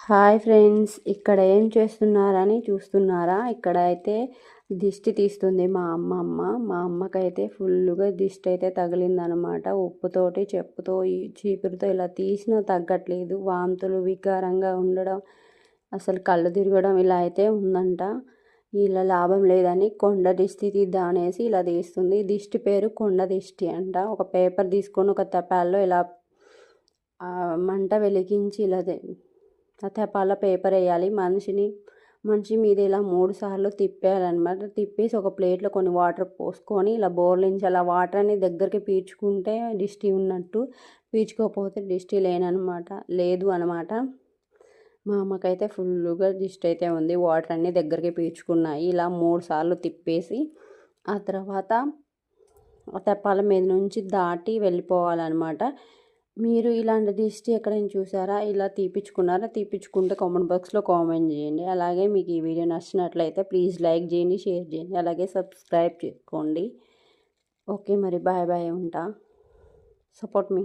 Hi friends, ఇక్కడ ఏం చేస్తున్నారని చూస్తున్నారా? ఇక్కడ అయితే దిష్టి తీస్తుంది మా అమ్మమ్మ. మా అమ్మకైతే ఫుల్గా దిష్టి అయితే తగిలిందనమాట. ఉప్పుతోటి చెప్పుతో చీపురుతో ఇలా తీసినా తగ్గట్లేదు. వాంతులు వికారంగా ఉండడం, అసలు కళ్ళు తిరగడం ఇలా అయితే ఉందంట. ఇలా లాభం లేదని కొండ దిష్టి తీద్దాం అనేసి ఇలా తీస్తుంది. దిష్టి పేరు కొండ దిష్టి అంట. ఒక పేపర్ తీసుకొని ఒక తపాల్లో ఇలా మంట వెలిగించి ఇలా తెపాల పేపర్ వేయాలి. మనిషి మీద ఇలా 3 సార్లు తిప్పేయాలన్నమాట. తిప్పేసి ఒక ప్లేట్లో కొన్ని వాటర్ పోసుకొని ఇలా బోర్లించి అలా వాటర్ అని దగ్గరికి పీల్చుకుంటే దిష్టి ఉన్నట్టు, పీల్చుకోకపోతే దిష్టి లేదు అనమాట. మా అమ్మకైతే ఫుల్గా దిష్టి అయితే ఉంది. వాటర్ అన్నీ దగ్గరికి పీల్చుకున్నాయి. ఇలా 3 సార్లు తిప్పేసి ఆ తర్వాత ఆ తెప్పాల మీద నుంచి దాటి వెళ్ళిపోవాలన్నమాట. మీరు ఇలాంటి దిష్టి ఎక్కడైనా చూసారా? ఇలా తీపించుకున్నారా? తీపించుకుంటే కామెంట్ బాక్స్లో కామెంట్ చేయండి. అలాగే మీకు ఈ వీడియో నచ్చినట్లయితే ప్లీజ్ లైక్ చేయండి, షేర్ చేయండి, అలాగే సబ్స్క్రైబ్ చేసుకోండి. ఓకే, మరి బాయ్ బాయ్, ఉంటా. సపోర్ట్ మీ.